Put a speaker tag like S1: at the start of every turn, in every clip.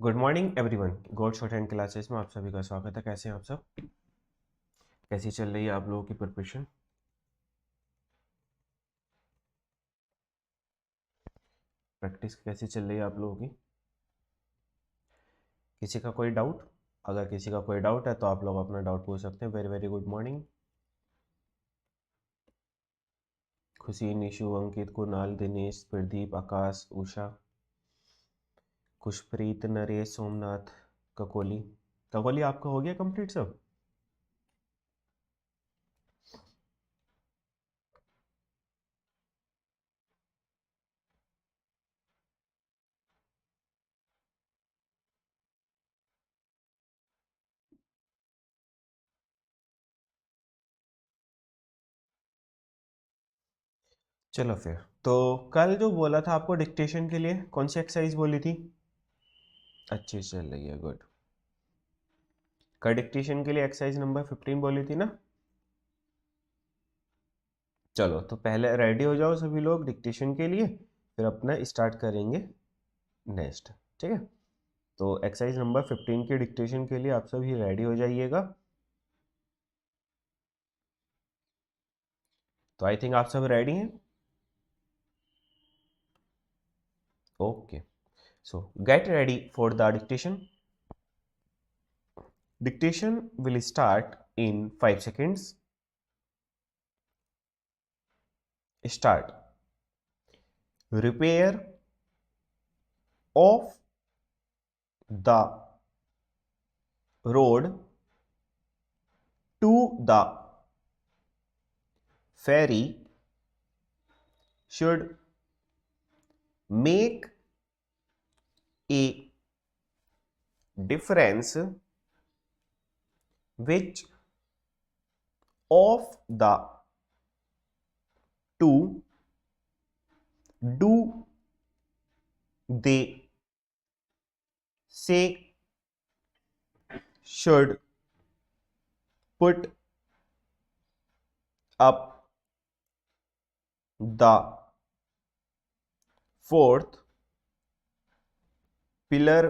S1: Good morning everyone. God short hand classes में आप सभी का स्वागत है। कैसे हैं आप सब? कैसी चल रही है आप लोगों की प्रिपरेशन? प्रैक्टिस कैसी चल रही है आप लोगों की? किसी का कोई डाउट? अगर किसी का कोई डाउट है तो आप लोग अपना डाउट पूछ सकते हैं। Very very good morning. खुशी, निशु, अंकित, कुणाल, दिनेश, प्रदीप, आकाश, उषा, खुशप्रीत, नरेश, सोमनाथ, ककोली। ककोली आपका हो गया कंप्लीट सब? चलो फिर। तो कल जो बोला था आपको डिक्टेशन के लिए, कौन सी एक्सरसाइज बोली थी? अच्छी चल रही है, गुड। कल डिक्टेशन के लिए एक्सरसाइज नंबर 15 बोली थी ना? चलो तो पहले रेडी हो जाओ सभी लोग डिक्टेशन के लिए, फिर अपना स्टार्ट करेंगे नेक्स्ट। ठीक है? तो एक्सरसाइज नंबर 15 के डिक्टेशन के लिए आप सभी रेडी हो जाइएगा। तो आई थिंक आप सब रेडी हैं। Okay, so get ready for the dictation. Dictation will start in 5 seconds. Start. Repair of the road to the ferry should make a difference which of the two do they say should put up the fourth pillar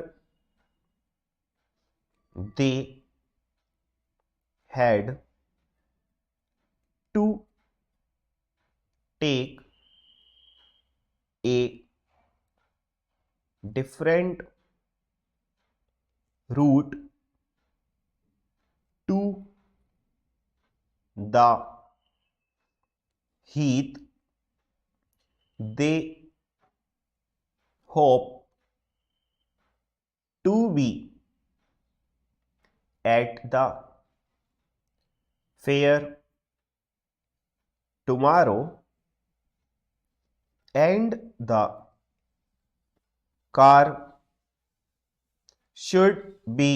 S1: they had to take a different route to the heath. They hope to be at the fair tomorrow, and the car should be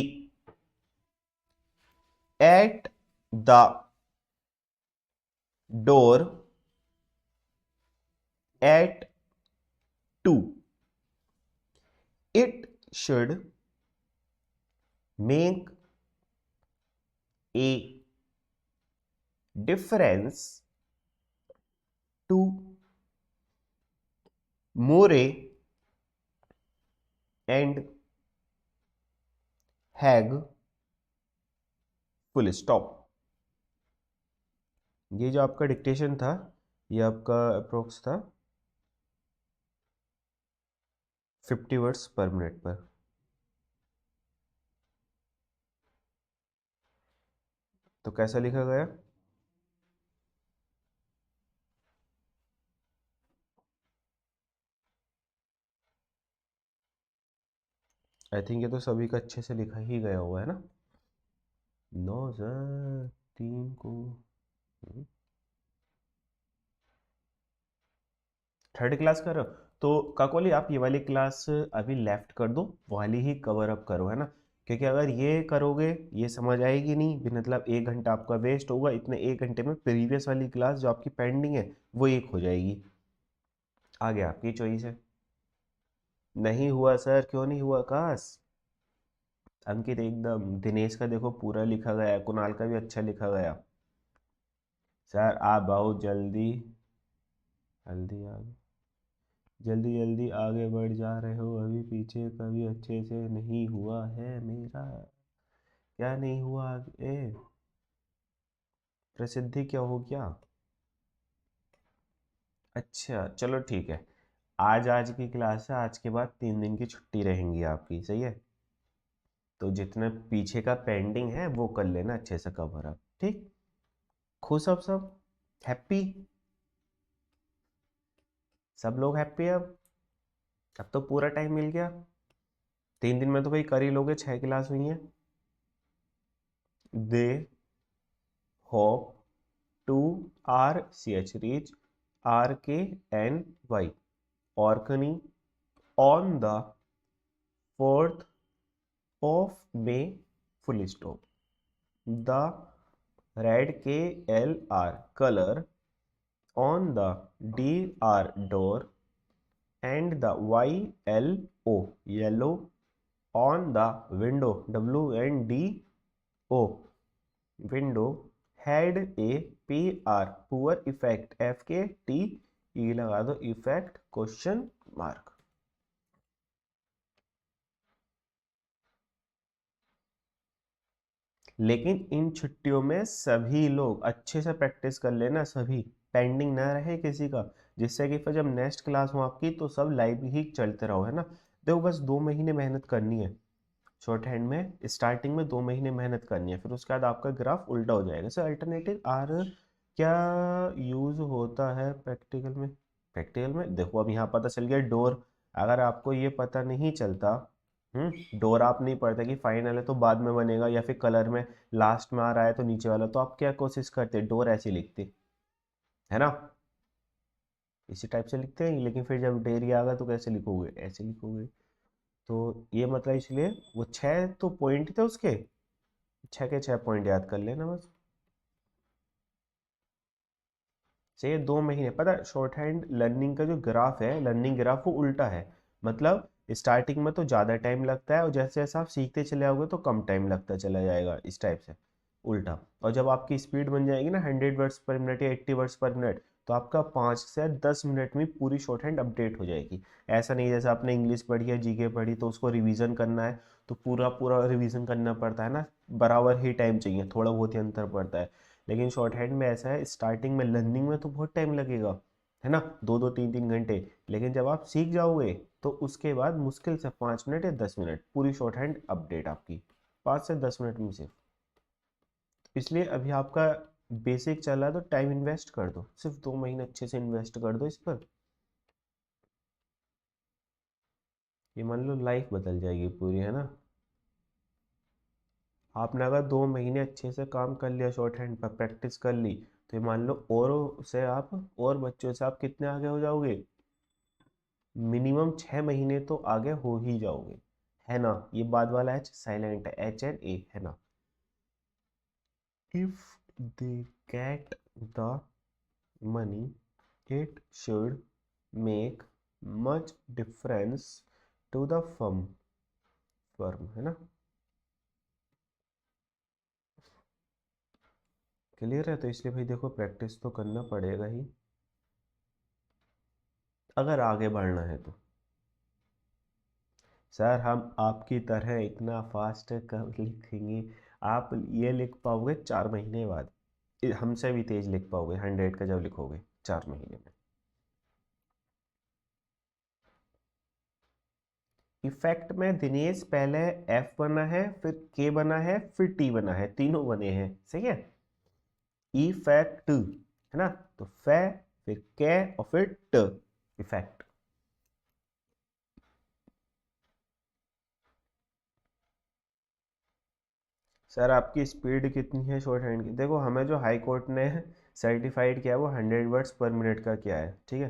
S1: at the door at 2. It should make a difference to Moray and Hag. Full stop. ये जो आपका dictation था, ये आपका approx था 50 words पर minute पर। तो कैसा लिखा गया? आई थिंक ये तो सभी का अच्छे से लिखा ही गया हुआ है ना। 9/3 को थर्ड क्लास कर रहे हो? तो काकोली आप ये वाली क्लास अभी लेफ्ट कर दो, वाली ही कवर अप करो, है ना? क्योंकि अगर ये करोगे ये समझ आएगी नहीं, भी मतलब 1 घंटा आपका वेस्ट होगा। इतने 1 घंटे में प्रीवियस वाली क्लास जो आपकी पेंडिंग है वो एक हो जाएगी। आगे आपकी चॉइस है। नहीं हुआ सर, क्यों नहीं हुआ आकाश? अंकित एकदम। दिनेश का देखो पूरा लिखा गया है, कुणाल का भी अच्छा लिखा गया। सर आप बहुत जल्दी, हल्दी आ गई। जल्दी जल्दी आगे बढ़ जा रहे हो, अभी पीछे कभी अच्छे से नहीं हुआ है मेरा। क्या नहीं हुआ आगे? प्रसिद्धि क्या हो गया? अच्छा चलो ठीक है। आज की क्लास है, आज के बाद 3 दिन की छुट्टी रहेंगी आपकी, सही है। तो जितना पीछे का पेंडिंग है वो कर लेना अच्छे से कवर अप, ठीक। खुश सब हैप्पी? सब लोग हैप्पी अब तो पूरा टाइम मिल गया। 3 दिन में तो भाई कर ही लोगे, 6 क्लास हुई हैं। They hope to R C H reach R K N Y Orkney on the 4th of May full stop the red KLR color on the DR door and the YLO yellow on the window WNDO window had a PR poor effect FKT E लगा दो effect question mark। लेकिन इन छुट्टियों में सभी लोग अच्छे से practice कर लेना, सभी पेंडिंग ना रहे किसी का, जिससे कि फिर जब नेक्स्ट क्लास हो आपकी तो सब लाइव ही चलते रहो, है ना। देखो बस 2 महीने मेहनत करनी है शॉर्ट हैंड में, स्टार्टिंग में 2 महीने मेहनत करनी है, फिर उसके बाद आपका ग्राफ उल्टा हो जाएगा। सर अल्टरनेटिव आर क्या यूज होता है प्रैक्टिकल में? प्रैक्टिकल में देखो अब यहाँ पता चल गया डोर। अगर आपको ये पता नहीं चलता, डोर आप नहीं पढ़ते कि फाइनल है तो बाद में बनेगा, या फिर कलर में लास्ट में आ रहा है तो नीचे वाला, तो आप क्या कोशिश करते, डोर ऐसे लिखते, है ना। इसी टाइप से लिखते हैं, लेकिन फिर जब डेरी आ गया तो कैसे लिखोगे, ऐसे लिखोगे। तो ये मतलब इसलिए वो 6 तो पॉइंट थे उसके, 6 के 6 पॉइंट याद कर लेना बस। सही है। 2 महीने पता है शॉर्ट हैंड लर्निंग का जो ग्राफ है, लर्निंग ग्राफ वो उल्टा है। मतलब स्टार्टिंग में तो ज़्यादा टाइम लगता है और जैसे जैसे आप सीखते चले आओगे तो कम टाइम लगता चला जाएगा, इस टाइप से उल्टा। और जब आपकी स्पीड बन जाएगी ना 100 वर्ड्स पर मिनट या 80 वर्ड्स पर मिनट, तो आपका 5 से 10 मिनट में पूरी शॉर्ट हैंड अपडेट हो जाएगी। ऐसा नहीं जैसे आपने इंग्लिश पढ़ी या जीके पढ़ी तो उसको रिवीजन करना है तो पूरा पूरा रिवीजन करना पड़ता है ना, बराबर ही टाइम चाहिए, थोड़ा बहुत ही अंतर पड़ता है। लेकिन शॉर्ट हैंड में ऐसा है, स्टार्टिंग में लर्निंग में तो बहुत टाइम लगेगा, है ना, 2-2 3-3 घंटे। लेकिन जब आप सीख जाओगे तो उसके बाद मुश्किल से 5 मिनट या 10 मिनट पूरी शॉर्ट हैंड अपडेट आपकी, 5 से 10 मिनट में सिर्फ। इसलिए अभी आपका बेसिक चल रहा है तो टाइम इन्वेस्ट कर दो, सिर्फ 2 महीने अच्छे से इन्वेस्ट कर दो इस पर। ये मान लो लाइफ बदल जाएगी पूरी, है ना। आपने अगर 2 महीने अच्छे से काम कर लिया, शॉर्ट हैंड पर प्रैक्टिस कर ली, तो ये मान लो और से आप और बच्चों से आप कितने आगे हो जाओगे, मिनिमम 6 महीने तो आगे हो ही जाओगे, है ना। ये बाद वाला एच साइलेंट है, HNA, है ना। If they get the money it should make much difference to the firm, है ना। क्लियर है। तो इसलिए भाई देखो प्रैक्टिस तो करना पड़ेगा ही अगर आगे बढ़ना है तो। सर हम आपकी तरह इतना फास्ट कब लिखेंगे? आप ये लिख पाओगे 4 महीने बाद, हमसे भी तेज लिख पाओगे 100 का जब लिखोगे 4 महीने में। इफेक्ट में दिनेश पहले एफ बना है, फिर के बना है, फिर टी बना है, तीनों बने हैं, सही है। इफेक्ट, है ना। तो फे, फिर के और फिर ट, इफेक्ट। सर आपकी स्पीड कितनी है शॉर्ट हैंड की? देखो हमें जो हाई कोर्ट ने सर्टिफाइड किया है वो 100 वर्ड्स पर मिनट का किया है, ठीक है।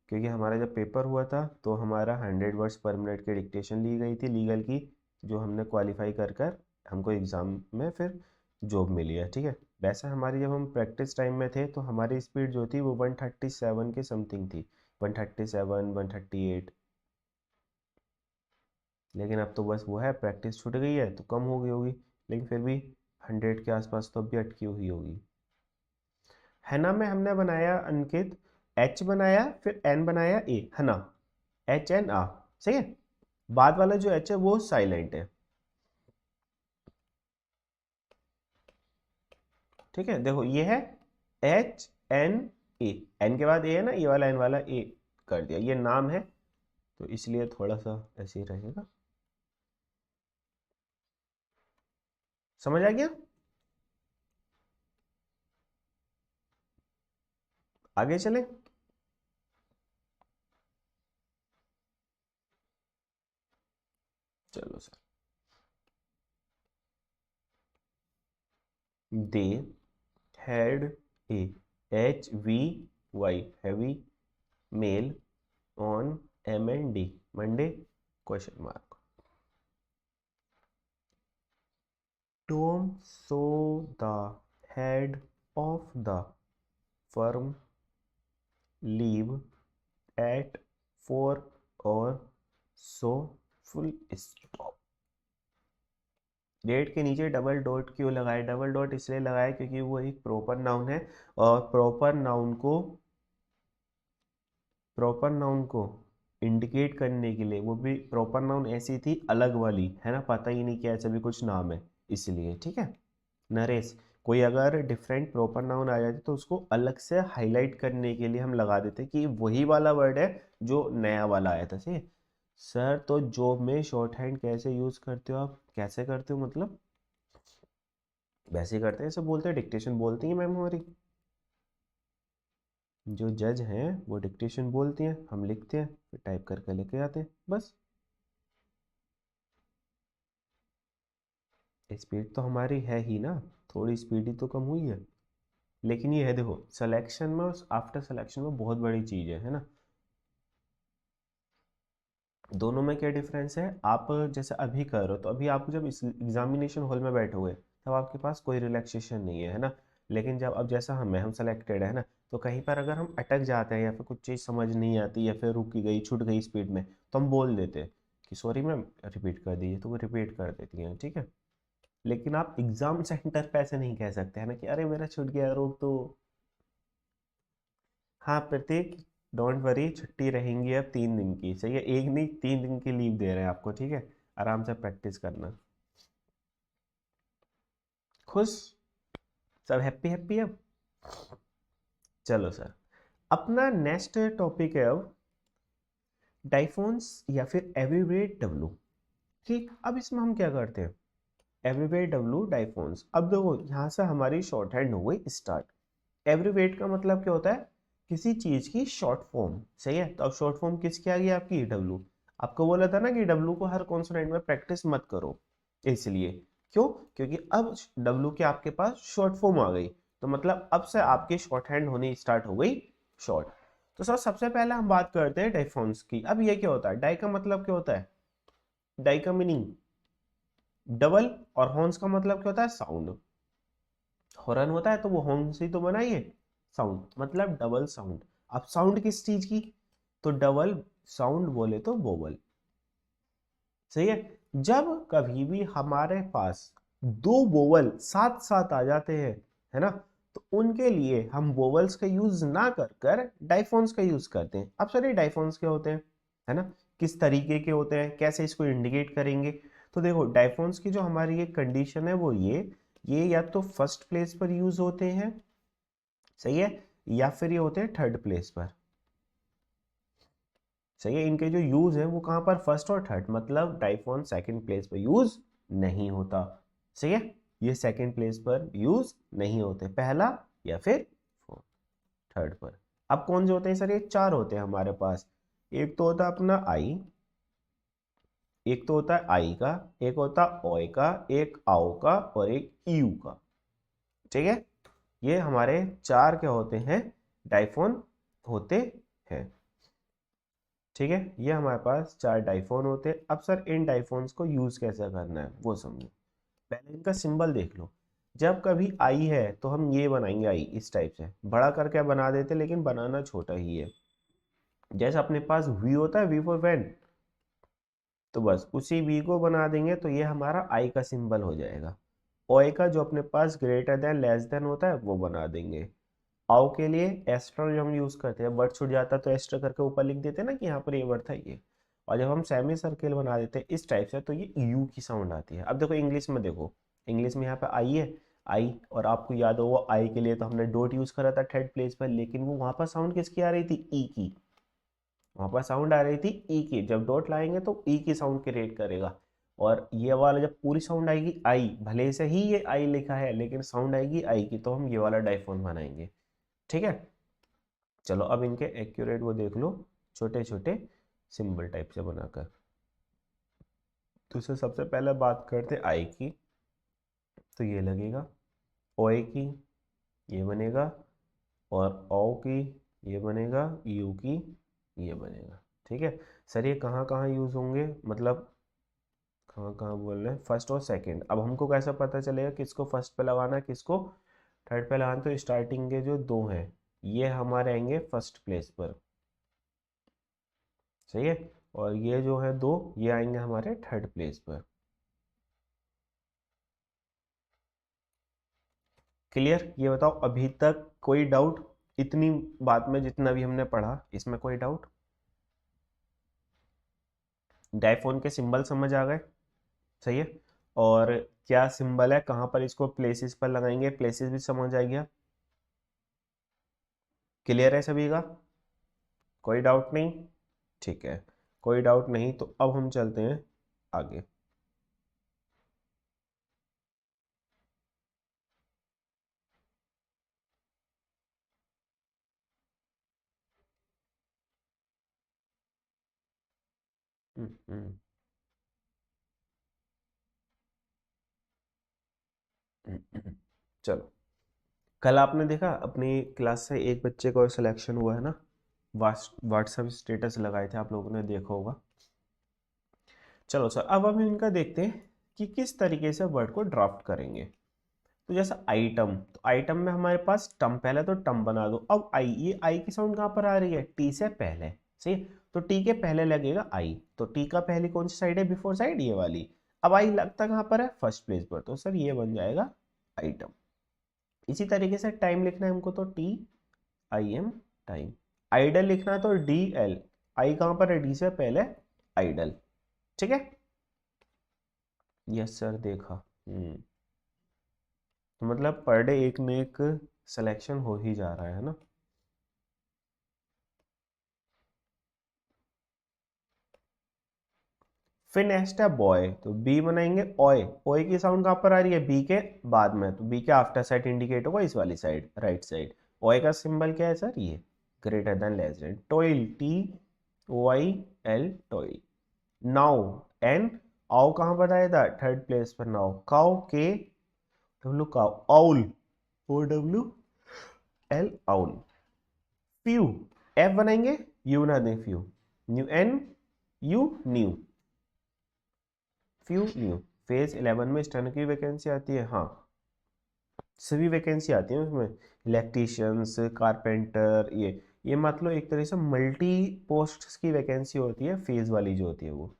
S1: क्योंकि हमारा जब पेपर हुआ था तो हमारा 100 वर्ड्स पर मिनट की डिक्टेशन ली गई थी लीगल की, जो हमने क्वालिफाई कर कर हमको एग्ज़ाम में फिर जॉब मिली है, ठीक है। वैसे हमारी जब हम प्रैक्टिस टाइम में थे तो हमारी स्पीड जो थी वो 137 के समथिंग थी, 137 138। लेकिन अब तो बस वो है, प्रैक्टिस छूट गई है तो कम हो गई होगी, लेकिन फिर भी 100 के आसपास तो अब भी अटकी हुई होगी। है ना। में हमने बनाया अंकित, एच बनाया, फिर एन बनाया, ए, है ना। HNA, सही है। बाद वाला जो H है वो साइलेंट है, ठीक है। देखो ये है HNA, एन के बाद ए है ना, ये वाला एन वाला ए कर दिया, ये नाम है तो इसलिए थोड़ा सा ऐसे ही रहेगा। समझ आ गया? आगे चले। चलो sir. They had a HVY heavy mail on MND Monday question mark. Tom saw the head of the firm leave at 4 और so full stop। डेट के नीचे डबल डॉट क्यों लगाए? डबल डॉट इसलिए लगाए क्योंकि वो एक प्रॉपर नाउन है, और प्रॉपर नाउन को इंडिकेट करने के लिए, वो भी प्रॉपर नाउन ऐसी थी अलग वाली है ना, पता ही नहीं क्या ऐसा भी कुछ नाम है इसलिए, ठीक है। नरेश, कोई अगर डिफरेंट प्रॉपर नाउन आ जाती तो उसको अलग से हाईलाइट करने के लिए हम लगा देते कि वही वाला वर्ड है जो नया वाला आया था, सही है। सर तो जॉब में शॉर्ट हैंड कैसे यूज करते हो आप? कैसे करते हो मतलब? वैसे ही करते हैं, ऐसे बोलते हैं, डिक्टेशन बोलती है मैम हमारी। जो जज हैं वो डिक्टेशन बोलती हैं, हम लिखते हैं फिर टाइप करके लेके आते हैं, बस। स्पीड तो हमारी है ही ना, थोड़ी स्पीड ही तो कम हुई है। लेकिन ये है देखो, सिलेक्शन में और आफ्टर सिलेक्शन में बहुत बड़ी चीज़ है ना। दोनों में क्या डिफरेंस है? आप जैसे अभी कर रहे हो, तो अभी आप जब इस एग्जामिनेशन हॉल में बैठे हुए तब आपके पास कोई रिलैक्सेशन नहीं है ना। लेकिन जब अब जैसा हम सेलेक्टेड है ना, तो कहीं पर अगर हम अटक जाते हैं या फिर कुछ चीज़ समझ नहीं आती या फिर रुक गई, छूट गई स्पीड में, तो हम बोल देते हैं कि सॉरी मैम रिपीट कर दीजिए, तो वो रिपीट कर देती हैं, ठीक है। लेकिन आप एग्जाम सेंटर पे ऐसे नहीं कह सकते है ना कि अरे मेरा छूट गया, रोक दो। हाँ प्रतीक, डोंट वरी, छुट्टी रहेंगी अब 3 दिन की, सही है, एक नहीं 3 दिन की लीव दे रहे हैं आपको, ठीक है। आराम से प्रैक्टिस करना। खुश? सब हैप्पी हैप्पी अब? चलो सर, अपना नेक्स्ट टॉपिक है अब डाइफोन्स या फिर एब्रिविएट डब्लू। ठीक, अब इसमें हम क्या करते हैं? Abbreviate W diphthongs. अब देखो यहाँ से हमारी शॉर्ट हैंड हो गई स्टार्ट। एब्रिविएट का मतलब क्या होता है? किसी चीज की शॉर्ट फॉर्म, सही है। तो अब शॉर्ट फॉर्म किसकी आ गई? आपकी डब्लू। आपको बोला था ना कि डब्लू को हर कॉन्सोनेंट में प्रैक्टिस मत करो, इसलिए। क्यों? क्योंकि अब डब्लू के आपके पास शॉर्ट फॉर्म आ गई, तो मतलब अब से आपकी शॉर्ट हैंड होनी स्टार्ट हो गई शॉर्ट। तो सर सबसे पहले हम बात करते हैं डाइफोन्स की। अब ये क्या होता है? डाई का मतलब क्या होता है? डाई का मीनिंग डबल, और हॉर्न्स का मतलब क्या होता है? साउंड। हॉर्न होता है तो वो हॉर्न से ही तो बना ही है, साउंड मतलब डबल साउंड। अब साउंड किस चीज की? तो डबल साउंड बोले तो वोवल, सही है। जब कभी भी हमारे पास दो वोवल साथ साथ आ जाते हैं, है ना, तो उनके लिए हम वोवल्स का यूज ना कर कर डाइफोन्स का यूज करते हैं। अब सर ये डाइफोन्स क्या होते हैं, है ना, किस तरीके के होते हैं, कैसे इसको इंडिकेट करेंगे? तो देखो डाइफोन्स की जो हमारी एक कंडीशन है वो ये या तो फर्स्ट प्लेस पर यूज होते हैं, सही है, या फिर ये होते हैं थर्ड प्लेस पर, सही है। इनके जो यूज है वो कहां पर? फर्स्ट और थर्ड, मतलब डाइफोन सेकंड प्लेस पर यूज नहीं होता, सही है। ये सेकंड प्लेस पर यूज नहीं होते, पहला या फिर थर्ड पर। अब कौन से होते हैं सर? ये चार होते हैं हमारे पास। एक तो होता है अपना आई, एक तो होता है आई का, एक होता है ओय का, एक आओ का, और एक यू का, ठीक है। ये हमारे चार क्या होते हैं? डाइफोन होते हैं, ठीक है। ये हमारे पास चार डाइफोन होते हैं। अब सर इन डाइफोन्स को यूज कैसे करना है वो समझो। पहले इनका सिंबल देख लो। जब कभी आई है तो हम ये बनाएंगे, आई इस टाइप से बड़ा करके बना देते, लेकिन बनाना छोटा ही है। जैसे अपने पास वी होता है, वी फॉर वैन, तो बस उसी वी को बना देंगे तो ये हमारा आई का सिंबल हो जाएगा। ओए का जो अपने पास ग्रेटर देन लेस देन होता है वो बना देंगे। आओ के लिए एस्टर जो हम यूज करते हैं, वर्ड छूट जाता है तो एस्टर करके ऊपर लिख देते हैं ना कि यहाँ पर ये वर्ड था ये। और जब हम सेमी सर्किल बना देते हैं इस टाइप से तो ये यू की साउंड आती है। अब देखो इंग्लिश में, देखो इंग्लिश में यहाँ पे आई है, आई, और आपको याद होगा आई के लिए तो हमने डॉट यूज करा था थर्ड प्लेस पर, लेकिन वो वहां पर साउंड किसकी आ रही थी, ई की। वहां पर साउंड आ रही थी ई की, जब डॉट लाएंगे तो ई की साउंड क्रिएट करेगा। और ये वाला जब पूरी साउंड आएगी आई, भले से ही ये आई लिखा है लेकिन साउंड आएगी आई की, तो हम ये वाला डाइफोन बनाएंगे। ठीक है, चलो अब इनके एक्यूरेट वो देख लो, छोटे छोटे सिंबल टाइप से बनाकर। तो इससे सबसे पहले बात करते आई की, तो ये लगेगा, ओए की ये बनेगा, और औ की ये बनेगा, यू की ये बनेगा। ठीक है सर, ये कहाँ कहाँ यूज होंगे, मतलब कहाँ कहाँ बोल रहे हैं, फर्स्ट और सेकंड। अब हमको कैसे पता चलेगा किसको फर्स्ट पे लगाना है किसको थर्ड पे लगाना, तो स्टार्टिंग के जो दो हैं ये हमारे आएंगे फर्स्ट प्लेस पर, सही है, और ये जो है दो ये आएंगे हमारे थर्ड प्लेस पर। क्लियर, ये बताओ अभी तक कोई डाउट, इतनी बात में जितना भी हमने पढ़ा इसमें कोई डाउट? डाइफोन के सिंबल समझ आ गए, सही है, और क्या सिंबल है, कहाँ पर इसको प्लेसेस पर लगाएंगे, प्लेसेस भी समझ आ गया। क्लियर है सभी का, कोई डाउट नहीं? ठीक है, कोई डाउट नहीं, तो अब हम चलते हैं आगे। हम्म, चलो, कल आपने देखा अपनी क्लास से एक बच्चे का और सिलेक्शन हुआ है ना, व्हाट्सएप स्टेटस लगाए थे, आप लोगों ने देखा होगा। चलो सर, अब हम इनका देखते हैं कि किस तरीके से वर्ड को ड्राफ्ट करेंगे। तो जैसा आइटम, तो आइटम में हमारे पास टम, पहले तो टम बना दो। अब आई, ये आई की साउंड कहाँ पर आ रही है, टी से पहले, सही है? तो टी के पहले लगेगा आई, तो टी का पहली कौन सी साइड है, बिफोर साइड, ये वाली। अब आई लगता कहाँ पर है, फर्स्ट प्लेस पर, तो सर ये बन जाएगा आइटम। इसी तरीके से टाइम लिखना है हमको, तो T I M, time. Idle लिखना है तो डी एल, आई कहाँ पर है, डी से पहले, आइडल। ठीक है, यस सर देखा। तो मतलब पर डे एक न एक सिलेक्शन हो ही जा रहा है ना। फिर नेक्स्ट है बॉय, तो बी बनाएंगे ओए, ओए की साउंड कहाँ पर आ रही है, बी के बाद में, तो बी के आफ्टर साइड इंडिकेट होगा इस वाली साइड, राइट साइड। ओए का सिंबल क्या है सर, ये greater than less than. Toil, T O I L, toil. Now, N, आओ कहाँ बताया था, थर्ड प्लेस पर। Now, cow, K W, cow. Owl, O W L, owl. Few, F बनाएंगे, यू ना दें, few, new, N U, new, few new. Phase 11 में steno की वैकेंसी आती है, हाँ सभी वैकेंसी आती है उसमें, इलेक्ट्रीशियंस, कारपेंटर, ये मतलब एक तरह से मल्टी पोस्ट की वैकेंसी होती है, फेज वाली जो होती है वो।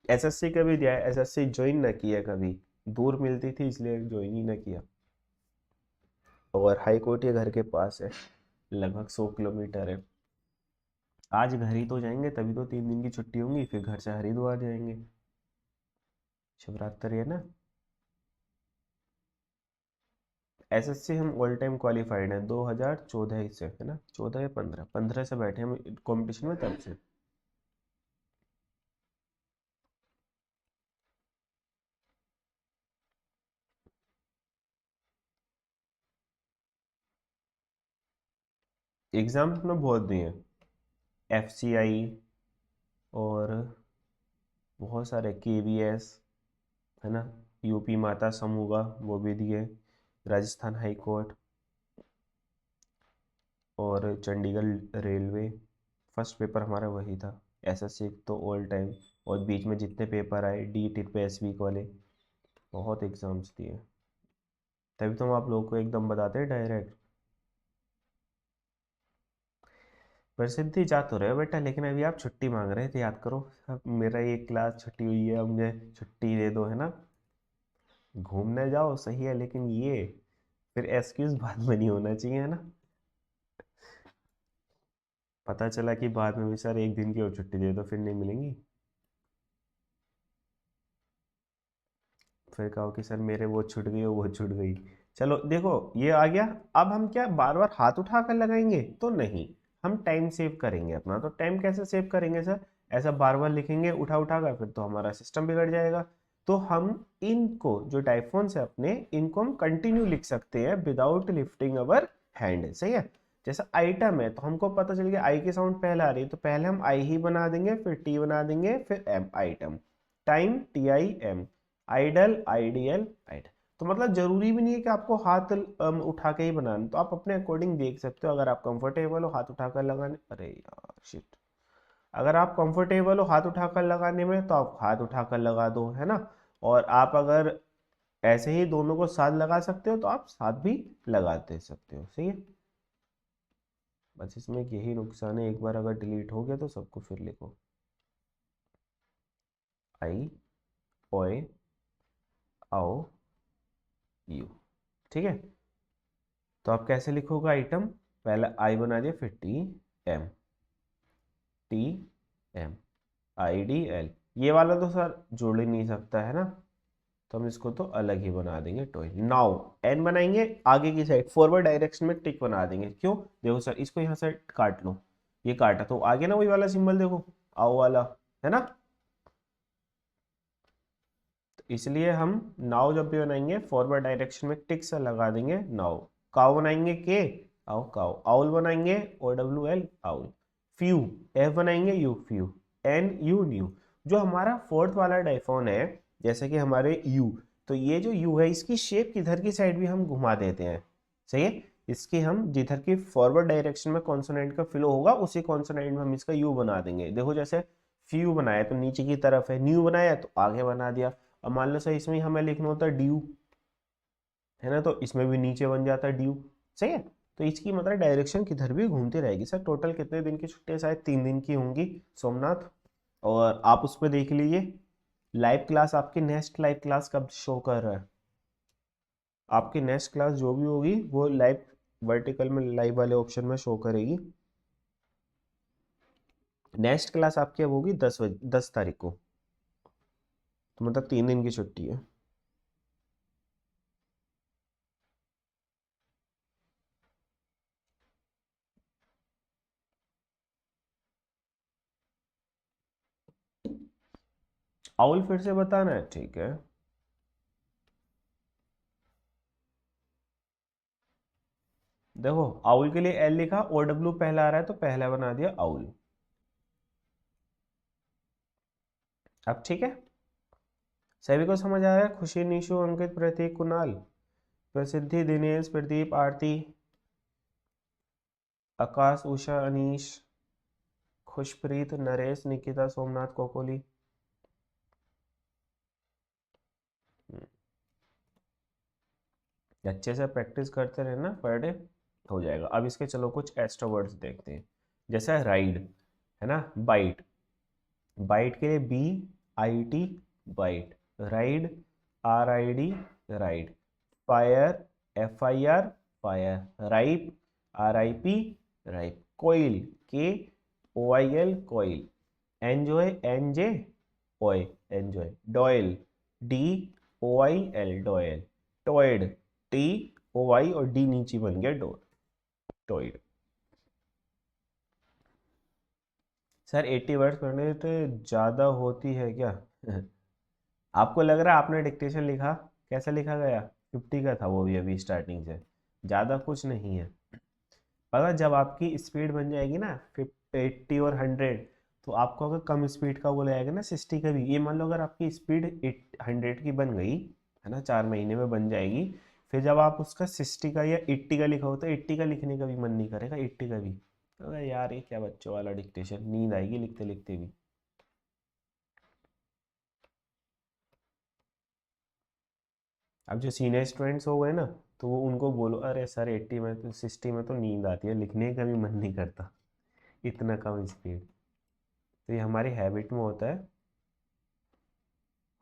S1: एसएससी का भी दिया है, एसएससी ज्वाइन ना किया कभी, दूर मिलती थी इसलिए ज्वाइन ही ना किया। और हाई कोर्ट ये घर के पास है, लगभग 100 किलोमीटर है। आज घर ही तो जाएंगे, तभी तो 3 दिन की छुट्टी होंगी, फिर घर से हरिद्वार जाएंगे, शिवरात्रि है ना। एसएससी हम ऑल टाइम क्वालिफाइड हैं 2014 से, है ना, 14 या 15, 15 से बैठे हम कंपटीशन में तब से। एग्जाम अपने बहुत दिए हैं, एफसीआई और बहुत सारे, केवीएस, है ना, यूपी माता समूह का वो भी दिए, राजस्थान हाई कोर्ट, और चंडीगढ़ रेलवे। फर्स्ट पेपर हमारा वही था, एसएससी तो ऑल टाइम। और बीच में जितने पेपर आए डी टिप एस वीक वाले, बहुत एग्जाम्स दिए, तभी तो हम आप लोगों को एकदम बताते हैं डायरेक्ट। प्रसिद्धि जा तो रहे हो बेटा, लेकिन अभी आप छुट्टी मांग रहे थे, याद करो। अब मेरा ये क्लास छुट्टी हुई है, अब मुझे छुट्टी दे दो, है ना। घूमने जाओ सही है, लेकिन ये फिर एक्सक्यूज बाद में नहीं होना चाहिए, है ना। पता चला कि बाद में भी सर एक दिन की और छुट्टी दे दो, फिर नहीं मिलेंगी। फिर कहो कि सर मेरे वो छूट गई वो छूट गई। चलो देखो ये आ गया। अब हम क्या बार बार हाथ उठा कर लगाएंगे तो नहीं, हम टाइम सेव करेंगे अपना। तो टाइम कैसे सेव करेंगे सर, ऐसा बार बार लिखेंगे उठा उठा कर, फिर तो हमारा सिस्टम बिगड़ जाएगा। तो हम इनको जो डायफोन्स है अपने, इनको हम कंटिन्यू लिख सकते हैं विदाउट लिफ्टिंग अवर हैंड, सही है। जैसा आइटम है तो हमको पता चल गया आई की साउंड पहले आ रही है, तो पहले हम आई ही बना देंगे, फिर टी बना देंगे, फिर M, item. Time T I M, idle ideal idle. तो मतलब जरूरी भी नहीं है कि आपको हाथ उठा के ही बनाना, तो आप अपने अकॉर्डिंग देख सकते हो। अगर आप कंफर्टेबल हो हाथ उठाकर लगाने, अरे यार शिट, अगर आप कंफर्टेबल हो हाथ उठाकर लगाने में तो आप हाथ उठाकर लगा दो, है ना। और आप अगर ऐसे ही दोनों को साथ लगा सकते हो तो आप साथ भी लगा दे सकते हो, सही है। बस इसमें यही नुकसान है, एक बार अगर डिलीट हो गया तो सबको फिर लिखो। आई, ओए, आओ, यू, ठीक है। तो आप कैसे लिखोगे आइटम, पहले आई बना दिया, फिर T M, T M, I D L. ये वाला तो सर जोड़ ही नहीं सकता, है ना। तो हम इसको तो अलग ही बना देंगे, टॉय। नाउ एन बनाएंगे, आगे की साइड फॉरवर्ड डायरेक्शन में टिक बना देंगे। क्यों, देखो सर इसको यहाँ से काट लो, ये काटा तो आगे ना वही वाला सिंबल, देखो आओ वाला, है ना। तो इसलिए हम नाउ जब भी बनाएंगे फॉरवर्ड डायरेक्शन में टिक से लगा देंगे नाउ। काउ बनाएंगे के, आओ काउ। आउल बनाएंगे O W L, owl. Few, F बनाएंगे U, few. N U, new. जो हमारा फोर्थ वाला डाइफोन है, जैसे कि हमारे यू, तो ये जो यू है इसकी शेप किधर की साइड भी हम घुमा देते हैं, सही है। इसकी हम जिधर की फॉरवर्ड डायरेक्शन में कॉन्सोनेंट का फ्लो होगा उसी कॉन्सोनेंट में हम इसका यू बना देंगे। देखो जैसे फ्यू बनाया तो नीचे की तरफ है, न्यू बनाया तो आगे बना दिया। अब मान लो सर इसमें हमें लिखना होता है ड्यू, है ना, तो इसमें भी नीचे बन जाता है ड्यू, सही है। तो इसकी मतलब डायरेक्शन किधर भी घूमती रहेगी। सर टोटल कितने दिन की छुट्टियां, शायद 3 दिन की होंगी सोमनाथ। और आप उसमें देख लीजिए लाइव क्लास, आपकी नेक्स्ट लाइव क्लास कब शो कर रहा है। आपकी नेक्स्ट क्लास जो भी होगी वो लाइव वर्टिकल में लाइव वाले ऑप्शन में शो करेगी। नेक्स्ट क्लास आपकी अब होगी 10 तारीख को, तो मतलब 3 दिन की छुट्टी है। आउल फिर से बताना है, ठीक है। देखो आउल के लिए एल लिखा, ओ डब्ल्यू पहला आ रहा है तो पहला बना दिया आउल। अब ठीक है, सभी को समझ आ रहा है। खुशी, निशु, अंकित, प्रतीक, कुणाल, प्रसिद्धि, दिनेश, प्रदीप, आरती, आकाश, उषा, अनीश, खुशप्रीत, नरेश, निकिता, सोमनाथ, कोकोली। अच्छे से प्रैक्टिस करते रहना पर डे, हो जाएगा। अब इसके चलो कुछ एक्स्ट्रा वर्ड्स देखते हैं। जैसा राइड, है ना, बाइट, बाइट के लिए B I T, bite. Ride, R I D, ride. Fire, F I R, fire. Ripe, R I P, ripe. कोयल, के ओ आई एल, कोयल। Enjoy, N J O Y, enjoy. Doyle, D O I L, Doyle. Toyed, T O Y और D नीचे बन गया dot, टॉयड। Sir 80 words पढ़ने तो ज़्यादा होती है क्या? आपको लग रहा है आपने डिक्टेशन लिखा, कैसा लिखा गया? 50 का था वो भी अभी स्टार्टिंग से, ज़्यादा कुछ नहीं है। पता जब आपकी स्पीड बन जाएगी ना 80 और 100, तो आपको अगर कम स्पीड का बोला जाएगा ना 60 का भी, ये मान लो अगर आपकी स्पीड 100 की बन गई, है ना, 4 महीने में बन जाएगी। फिर जब आप उसका 60 का या 80 का लिखा हो तो 80 का लिखने का भी मन नहीं करेगा, 80 का भी। तो यार ये क्या बच्चों वाला डिक्टेशन, नींद आएगी लिखते लिखते भी। अब जो सीनियर स्टूडेंट्स हो गए ना, तो वो उनको बोलो अरे सर 80 में तो 60 में तो नींद आती है, लिखने का भी मन नहीं करता, इतना कम स्पीड। तो ये हमारी हैबिट में होता है,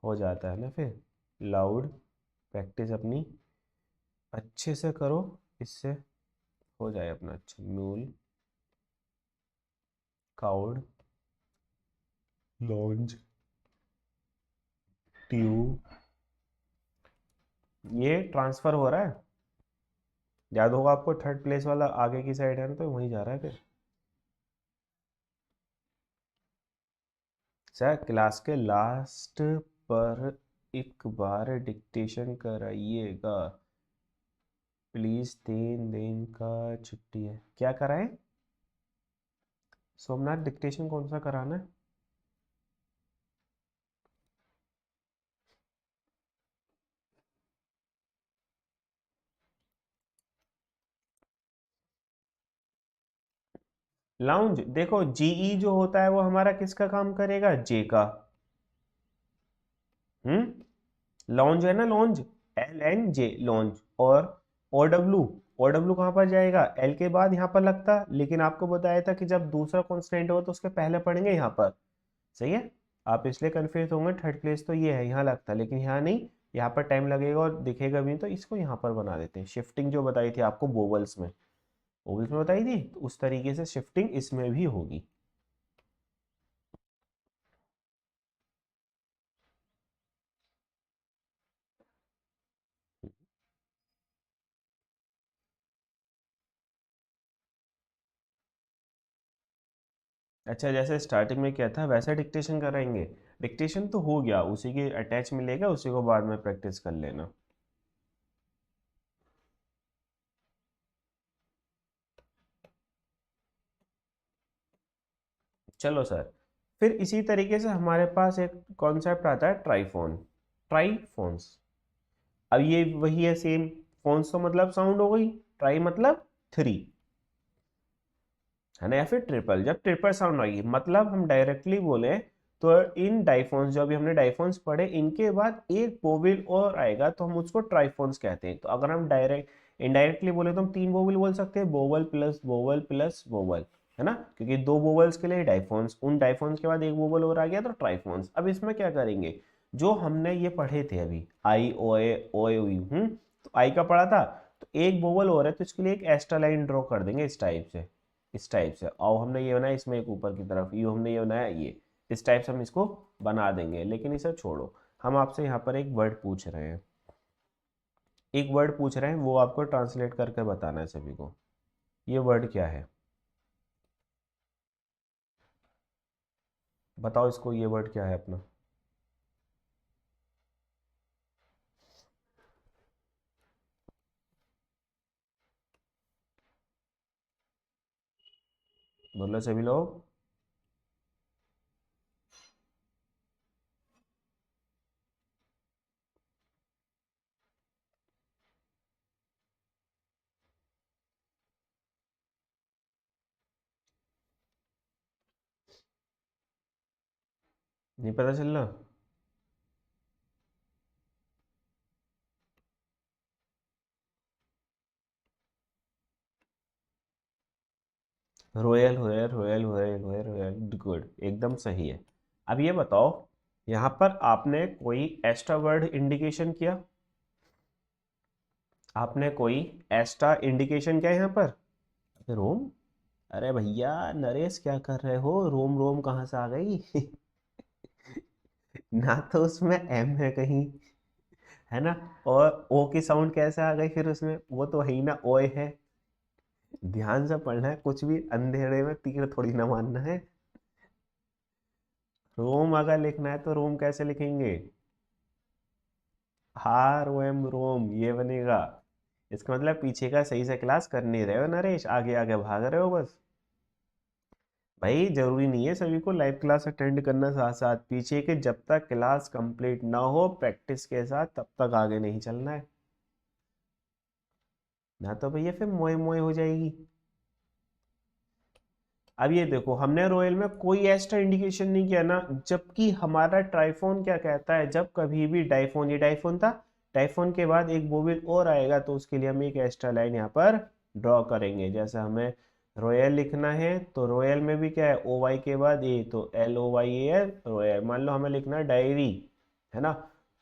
S1: हो जाता है ना फिर। लाउड, प्रैक्टिस अपनी अच्छे से करो, इससे हो जाए अपना अच्छा। म्यूल, काउड, लॉन्ज, ट्यूब, ये ट्रांसफर हो रहा है, याद होगा आपको थर्ड प्लेस वाला आगे की साइड है ना, तो वहीं जा रहा है फिर। सर क्लास के लास्ट पर एक बार डिक्टेशन कराइएगा प्लीज, 3 दिन का छुट्टी है। क्या कराएं सोमनाथ, डिक्टेशन कौन सा कराना है? लाउंज, देखो जीई जो होता है वो हमारा किसका काम करेगा, जे का। लॉन्ज है ना, लॉन्ज, LNJ लॉन्ज। और OW, OW कहाँ पर जाएगा, एल के बाद यहाँ पर लगता, लेकिन आपको बताया था कि जब दूसरा कॉन्स्टेंट हो तो उसके पहले पढ़ेंगे यहाँ पर। सही है, आप इसलिए कंफ्यूज होंगे, थर्ड प्लेस तो ये है यहाँ लगता, लेकिन यहाँ नहीं, यहाँ पर टाइम लगेगा और दिखेगा भी नहीं, तो इसको यहाँ पर बना देते हैं। शिफ्टिंग जो बताई थी आपको वोवल्स में, वोवल्स में बताई थी, तो उस तरीके से शिफ्टिंग इसमें भी होगी। अच्छा, जैसे स्टार्टिंग में क्या था वैसा डिक्टेशन कराएंगे। डिक्टेशन तो हो गया, उसी के अटैच मिलेगा, उसी को बाद में प्रैक्टिस कर लेना। चलो सर, फिर इसी तरीके से हमारे पास एक कॉन्सेप्ट आता है ट्राइफोन, ट्राइफोन्स। अब ये वही है सेम, फोन्स तो मतलब साउंड हो गई, ट्राई मतलब 3 है ना, या फिर ट्रिपल। जब ट्रिपल साउंड आएगी मतलब हम डायरेक्टली बोले तो इन डाइफोन्स, जो अभी हमने डाइफोन्स पढ़े, इनके बाद एक वोवेल और आएगा तो हम उसको ट्राइफोन्स कहते हैं। तो अगर हम डायरेक्ट इनडायरेक्टली बोले तो हम 3 वोवेल बोल सकते हैं, vowel plus vowel plus vowel, है ना, क्योंकि 2 वोवल्स के लिए डाइफोन्स, उन डाइफोन्स के बाद एक वोवल और आ गया तो ट्राइफोन्स। अब इसमें क्या करेंगे, जो हमने ये पढ़े थे अभी आई ओ ए ओ यू, तो आई का पढ़ा था, तो एक वोवल और है तो इसके लिए एक एक्स्ट्रा लाइन ड्रॉ कर देंगे इस टाइप से, इस टाइप से। और हमने ये बनाया इसमें एक ऊपर की तरफ, यू हमने ये बनाया, ये इस टाइप से हम इसको बना देंगे। लेकिन इसे छोड़ो, हम आपसे यहाँ पर एक वर्ड पूछ रहे हैं, एक वर्ड पूछ रहे हैं, वो आपको ट्रांसलेट करके बताना है सभी को। ये वर्ड क्या है, बताओ इसको, ये वर्ड क्या है अपना। बोलो सभी लोग। नहीं पता चल रहा, royal, royal, royal, royal, royal, royal, good, एकदम सही है। अब ये बताओ, यहाँ पर आपने कोई एक्स्ट्रा वर्ड इंडिकेशन किया, आपने कोई एक्स्ट्रा इंडिकेशन किया यहाँ पर, रोम। अरे भैया नरेश क्या कर रहे हो, रोम रोम कहाँ से आ गई? ना तो उसमें एम है कहीं, है ना, और ओ की साउंड कैसे आ गई फिर उसमें, वो तो है ही ना, ओए है। ध्यान से पढ़ना है, कुछ भी अंधेरे में तीर थोड़ी ना मारना है। रोम अगर लिखना है तो रोम कैसे लिखेंगे, ROM, रोम ये बनेगा। इसका मतलब पीछे का सही से क्लास कर नहीं रहे हो नरेश, आगे आगे भाग रहे हो बस। भाई जरूरी नहीं है सभी को लाइव क्लास अटेंड करना, साथ साथ पीछे के जब तक क्लास कंप्लीट ना हो प्रैक्टिस के साथ तब तक आगे नहीं चलना है, ना तो भैया फिर मोए मोए हो जाएगी। अब ये देखो, हमने रॉयल में कोई एक्स्ट्रा इंडिकेशन नहीं किया ना, जबकि हमारा ट्राइफोन क्या कहता है, जब कभी भी डाइफोन, ये डाइफोन था, डाइफोन के बाद एक वोवेल और आएगा तो उसके लिए हम एक एक्स्ट्रा लाइन यहाँ पर ड्रॉ करेंगे। जैसे हमें रॉयल लिखना है तो रॉयल में भी क्या है, ओ वाई के बाद ए, तो LOYAL, रॉयल। मान लो हमें लिखना है डायरी, है ना,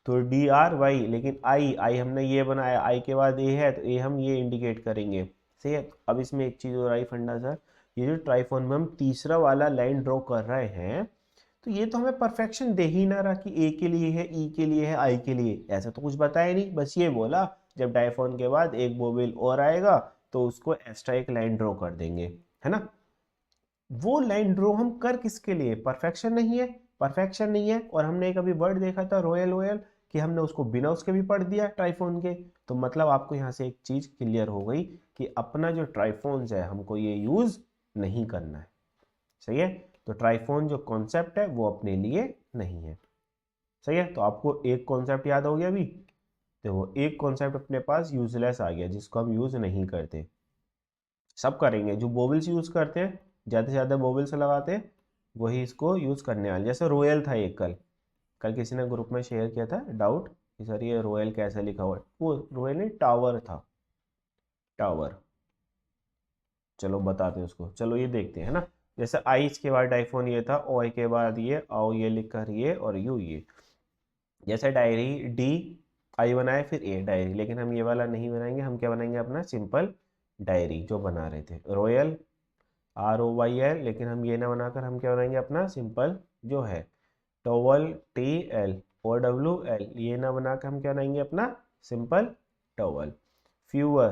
S1: तो DRY, लेकिन आई हमने ये बनाया, आई के बाद ए है तो ए हम ये इंडिकेट करेंगे। सही है। अब इसमें एक चीज़ और आई फंडा सर, ये जो ट्राइफॉन में हम तीसरा वाला लाइन ड्रॉ कर रहे हैं, तो ये तो हमें परफेक्शन दे ही ना रहा कि ए के लिए है, ई के लिए है, आई के लिए, ऐसा तो कुछ बताया नहीं। बस ये बोला जब डायफोन के बाद एक बोवेल और आएगा तो उसको एक्स्ट्रा एक लाइन ड्रॉ कर देंगे, है ना। वो लाइन ड्रॉ हम कर किसके लिए, परफेक्शन नहीं है, परफेक्शन नहीं है। और हमने एक अभी वर्ड देखा था रॉयल रॉयल, कि हमने उसको बिना उसके भी पढ़ दिया ट्राइफोन के। तो मतलब आपको यहाँ से एक चीज क्लियर हो गई कि अपना जो ट्राइफोन्स है हमको ये यूज नहीं करना है। सही है। तो ट्राइफोन जो कॉन्सेप्ट है वो अपने लिए नहीं है। सही है। तो आपको एक कॉन्सेप्ट याद हो गया अभी, देखो एक कॉन्सेप्ट अपने पास यूजलेस आ गया जिसको हम यूज नहीं करते। सब करेंगे जो बोबल्स यूज करते हैं, ज़्यादा से ज़्यादा बोबल्स लगाते हैं, वही इसको यूज करने वाले। जैसे रोयल था एक, कल कल किसी ने ग्रुप में शेयर किया था डाउट कि सर ये रोयल कैसे लिखा हुआ है, वो रोयल नहीं टावर था, टावर। चलो बताते हैं उसको, चलो ये देखते हैं ना। जैसे आई के बाद आईफोन ये था, ओ के बाद ये आओ ये लिख कर ये और यू ये। जैसे डायरी डी आई बनाए फिर ए डायरी, लेकिन हम ये वाला नहीं बनाएंगे, हम क्या बनाएंगे अपना सिंपल डायरी जो बना रहे थे। रॉयल ROYL, लेकिन हम ये ना बनाकर हम क्या बनाएंगे अपना सिंपल जो है टॉवल TLOWL, ये ना बनाकर हम क्या बनाएंगे अपना सिंपल टॉवल। फ्यूअर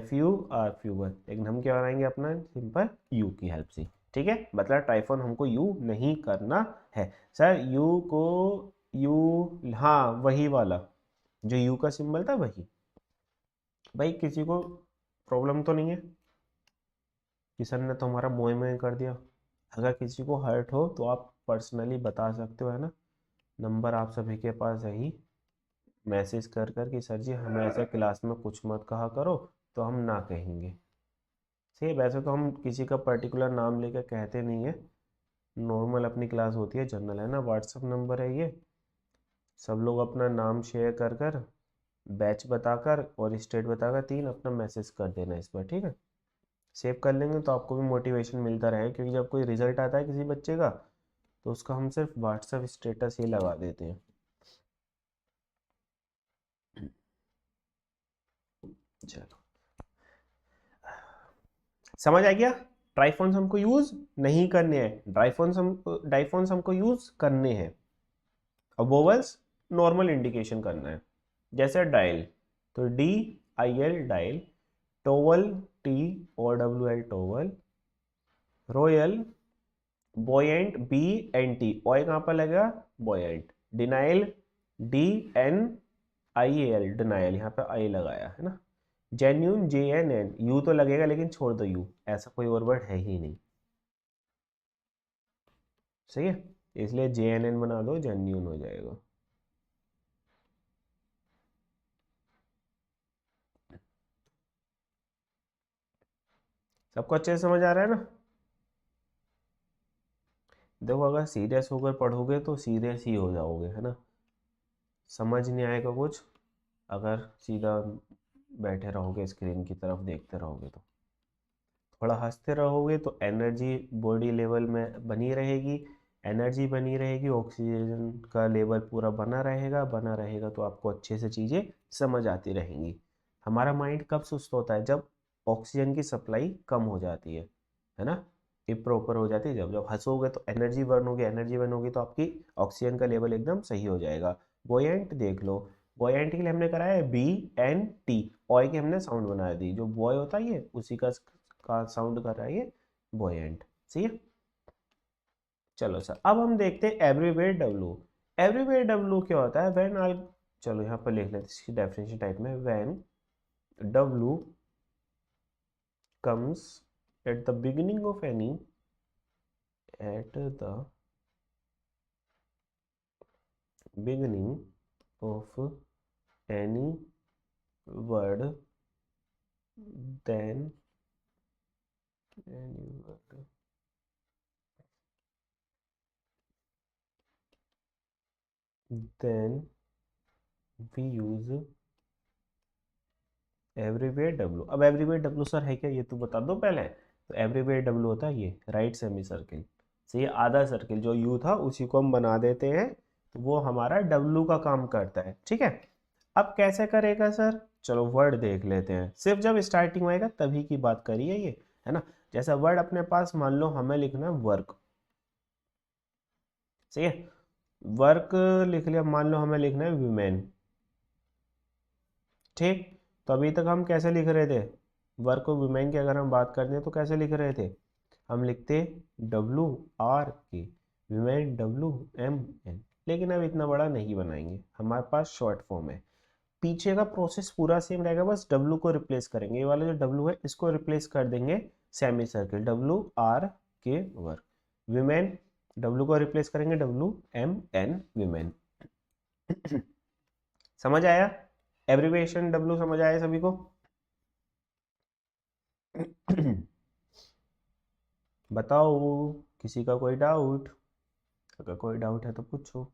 S1: FUR लेकिन हम क्या बनाएंगे अपना सिंपल यू की हेल्प से। ठीक है। मतलब ट्राइफोन हमको यू नहीं करना है। सर यू को यू, हाँ वही वाला जो यू का सिंबल था वही। भाई किसी को प्रॉब्लम तो नहीं है कि सर ने तो हमारा मोए मोए कर दिया। अगर किसी को हर्ट हो तो आप पर्सनली बता सकते हो, है ना। नंबर आप सभी के पास है ही, मैसेज कर कर कि सर जी हमें ऐसे क्लास में कुछ मत कहा करो, तो हम ना कहेंगे। सही है। वैसे तो हम किसी का पर्टिकुलर नाम लेकर कहते नहीं है, नॉर्मल अपनी क्लास होती है, जनरल, है ना। व्हाट्सअप नंबर है ये, सब लोग अपना नाम शेयर कर कर, बैच बताकर और स्टेट बताकर 3 अपना मैसेज कर देना इस पर। ठीक है। सेव कर लेंगे तो आपको भी मोटिवेशन मिलता रहे, क्योंकि जब कोई रिजल्ट आता है किसी बच्चे का तो उसका हम सिर्फ व्हाट्सएप स्टेटस ही लगा देते हैं। चलो समझ आ गया। ट्राइफोन्स हमको यूज नहीं करने हैं, डाइफोन्स हमको यूज करने हैं, और वोवल्स नॉर्मल इंडिकेशन करना है। जैसे डायल, तो DIL dial, towel TOWL towel, royal buoyant BNT, oy कहाँ पर लगेगा बॉयेंट, डिनाइल DNIAL डिनाइल, यहाँ पे आई लगाया है ना। जेन्यून JNN, यू तो लगेगा लेकिन छोड़ दो यू, ऐसा कोई और वर्ड है ही नहीं। सही है। इसलिए JNN बना दो, जेन्यून हो जाएगा। सबको अच्छे से समझ आ रहा है ना। देखो अगर सीरियस होकर पढ़ोगे तो सीरियस ही हो जाओगे, है ना। समझ नहीं आएगा कुछ अगर सीधा बैठे रहोगे स्क्रीन की तरफ देखते रहोगे तो। थोड़ा हंसते रहोगे तो एनर्जी बॉडी लेवल में बनी रहेगी, एनर्जी बनी रहेगी, ऑक्सीजन का लेवल पूरा बना रहेगा तो आपको अच्छे से चीज़ें समझ आती रहेंगी। हमारा माइंड कब सुस्त होता है, जब ऑक्सीजन की सप्लाई कम हो जाती है ना, इम्प्रॉपर हो जाती है। जब जब हंसोगे तो एनर्जी बर्न होगी, एनर्जी बर्न होगी तो आपकी ऑक्सीजन का लेवल एकदम सही हो जाएगा। बॉयेंट देख लो, बॉयेंट के लिए हमने कराया है BNT, ऑय की हमने साउंड बना दी, जो बॉय होता है ये उसी का साउंड कर रहा है ये बॉयेंट। सही है। चलो सर अब हम देखते हैं एवरीवेयर डब्लू। एवरीवेयर डब्लू क्या होता है, व्हेन आई, चलो यहाँ पर लिख लेते हैं इसकी डेफिनेशन टाइप में, when W comes at the beginning of any, at the beginning of any word, then any word, then we use everywhere W. अब एवरीवेयर डब्लू सर है क्या, ये तो बता दो पहले। तो एवरीवेयर डब्लू होता है ये राइट सेमी सर्किल, से ये आधा सर्किल जो यू था उसी को हम बना देते हैं तो वो हमारा W का काम करता है। ठीक है, अब कैसे करेगा सर, चलो वर्ड देख लेते हैं। सिर्फ जब स्टार्टिंग में आएगा तभी की बात करिए ये, है ना। जैसा वर्ड अपने पास, मान लो हमें लिखना है वर्क, सही है, वर्क लिख लिया। मान लो हमें लिखना है वीमेन, ठीक। तो अभी तक हम कैसे लिख रहे थे, वर्क को वीमेन की अगर हम बात करते हैं तो कैसे लिख रहे थे, हम लिखते WRK, वीमेन WMN। लेकिन अब इतना बड़ा नहीं बनाएंगे, हमारे पास शॉर्ट फॉर्म है। पीछे का प्रोसेस पूरा सेम रहेगा, बस W को रिप्लेस करेंगे। ये वाला जो W है इसको रिप्लेस कर देंगे semi circle WRK work, women W को रिप्लेस करेंगे WMN वीमेन। समझ आया, एब्रिविएशन W समझ आया सभी को। बताओ, किसी का कोई डाउट, अगर कोई डाउट है तो पूछो।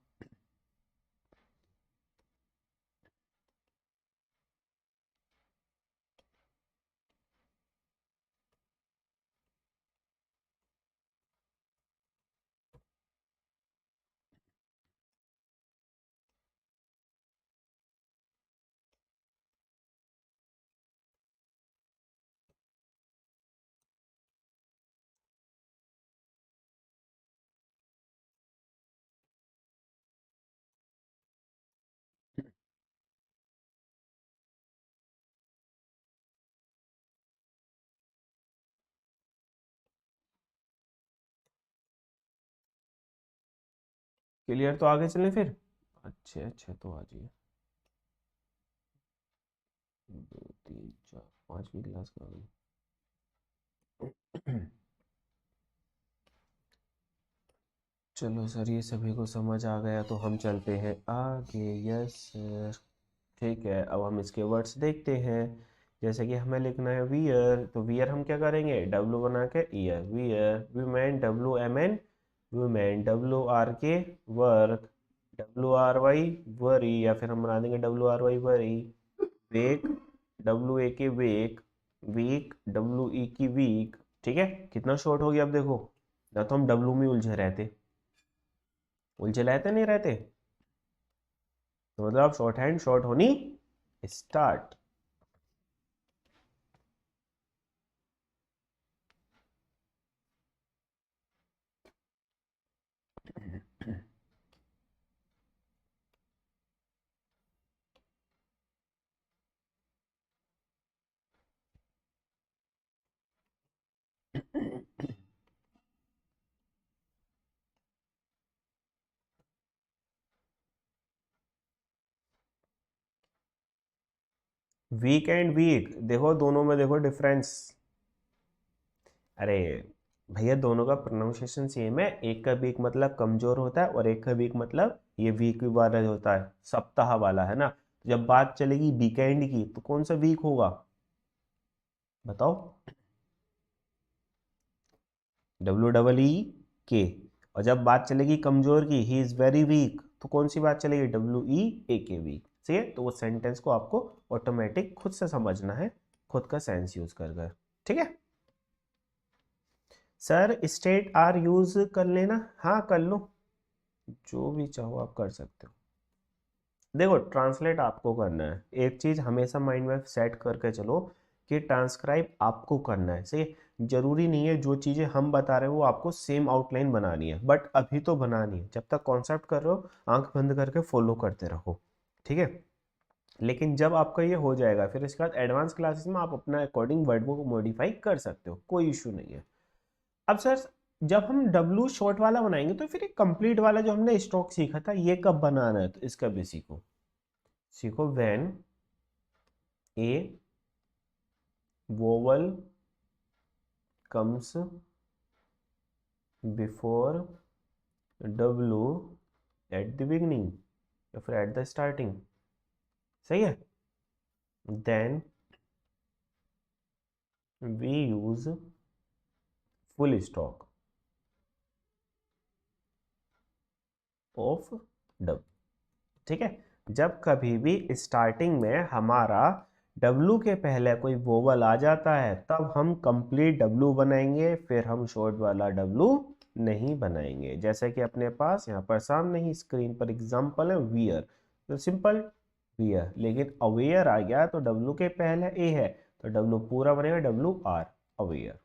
S1: क्लियर, तो आगे चलें फिर। अच्छे अच्छे, तो आ जाइए। 2 3 4 5वीं क्लास का चलो सर, ये सभी को समझ आ गया तो हम चलते हैं आगे। यस सर, ठीक है। अब हम इसके वर्ड्स देखते हैं। जैसे कि हमें लिखना है वियर, तो वियर हम क्या करेंगे, W बना के ear, wear. Women WMN women, WRK work, WRY worry, या फिर हम बना देंगे WRY worry. Wake, WAK wake, week WE की वीक। ठीक है, कितना शॉर्ट हो गया अब देखो, ना तो हम W में उलझे रहते, उलझे रहते नहीं रहते, तो मतलब शॉर्ट हैंड शॉर्ट होनी स्टार्ट। वीक एंड वीक, देखो दोनों में देखो डिफरेंस। अरे भैया, दोनों का प्रोनाउंसिएशन सेम है। एक का वीक मतलब कमजोर होता है, और एक का वीक मतलब ये वीक वाला जो होता है, सप्ताह वाला, है ना। तो जब बात चलेगी वीकेंड की तो कौन सा वीक होगा, बताओ। WEE K। और जब बात चलेगी कमजोर की, ही इज वेरी वीक, तो कौन सी बात चलेगी, WEAK वीक। सही है, तो वो सेंटेंस को आपको ऑटोमेटिक खुद से समझना है, खुद का सेंस यूज कर कर। ठीक है सर, स्टेट आर यूज कर लेना, हाँ कर लो, जो भी चाहो आप कर सकते हो। देखो, ट्रांसलेट आपको करना है, एक चीज हमेशा माइंड में सेट करके चलो कि ट्रांसक्राइब आपको करना है। सही है? जरूरी नहीं है जो चीजें हम बता रहे हो वो आपको सेम आउटलाइन बनानी है, बट अभी तो बनानी है। जब तक कॉन्सेप्ट कर रहे हो आंख बंद करके फॉलो करते रहो, ठीक है। लेकिन जब आपका ये हो जाएगा, फिर इसके बाद एडवांस क्लासेस में आप अपना अकॉर्डिंग वर्ड को मॉडिफाई कर सकते हो, कोई इशू नहीं है। अब सर, जब हम W शॉर्ट वाला बनाएंगे तो फिर एक कंप्लीट वाला जो हमने स्ट्रोक सीखा था, ये कब बनाना है, तो इसका भी सीखो। सीखो, when a vowel comes before W at the beginning, या फिर एट द स्टार्टिंग। सही है, then we use full stock of W। ठीक है, जब कभी भी स्टार्टिंग में हमारा W के पहले कोई वोवल आ जाता है, तब हम कंप्लीट W बनाएंगे, फिर हम शॉर्ट वाला W नहीं बनाएंगे। जैसे कि अपने पास यहाँ पर सामने ही स्क्रीन पर एग्जाम्पल है वियर, तो सिंपल वियर, लेकिन अवेयर आ गया तो डब्लू के पहले ए है तो डब्लू पूरा बनेगा डब्लू आर, अवेयर।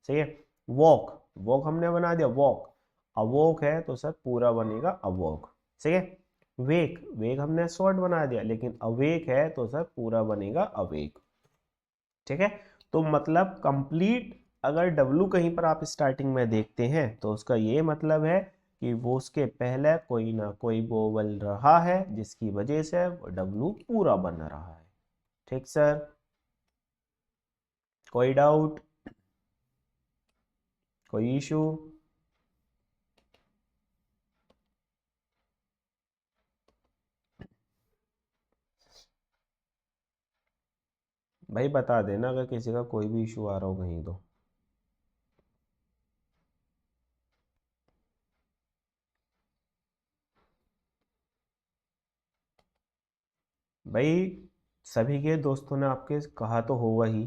S1: सही है। वॉक, वॉक हमने बना दिया वॉक, अवॉक है तो सर पूरा बनेगा अवॉक। सही है। वेक, वेक हमने शॉर्ट बना दिया, लेकिन अवेक है तो सर पूरा बनेगा अवेक। ठीक है। तो मतलब कंप्लीट, अगर डब्लू कहीं पर आप स्टार्टिंग में देखते हैं तो उसका ये मतलब है कि वो उसके पहले कोई ना कोई वोवल रहा है जिसकी वजह से वो डब्लू पूरा बन रहा है। ठीक सर, कोई डाउट, कोई इशू? भाई बता देना अगर किसी का कोई भी इशू आ रहा हो कहीं तो। भाई सभी के दोस्तों ने आपके कहा तो होगा ही,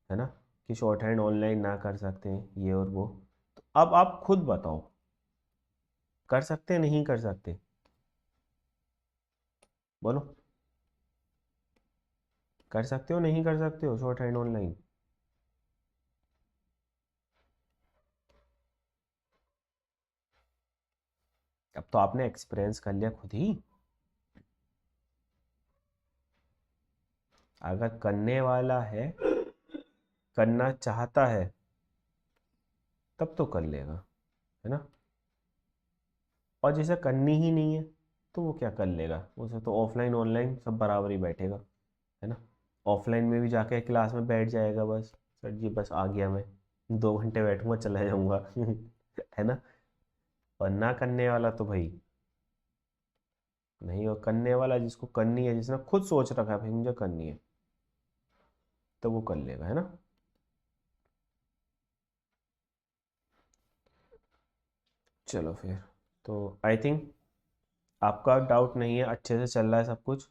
S1: है ना, कि शॉर्ट हैंड ऑनलाइन ना कर सकते हैं ये और वो। तो अब आप खुद बताओ, कर सकते हैं नहीं कर सकते? बोलो, कर सकते हो नहीं कर सकते हो शॉर्ट हैंड ऑनलाइन? अब तो आपने एक्सपीरियंस कर लिया खुद ही। अगर करने वाला है, करना चाहता है, तब तो कर लेगा, है ना। और जिसे करनी ही नहीं है तो वो क्या कर लेगा, उसे तो ऑफलाइन ऑनलाइन सब बराबर ही बैठेगा, है ना। ऑफलाइन में भी जाके क्लास में बैठ जाएगा, बस सर जी बस आ गया मैं, 2 घंटे बैठूंगा चला जाऊंगा है ना। और ना करने वाला तो भाई नहीं, और करने वाला जिसको करनी है, जिसने खुद सोच रखा है भाई मुझे करनी है, तो वो कर लेगा, है ना। चलो फिर, तो आई थिंक आपका डाउट नहीं है, अच्छे से चल रहा है सब कुछ।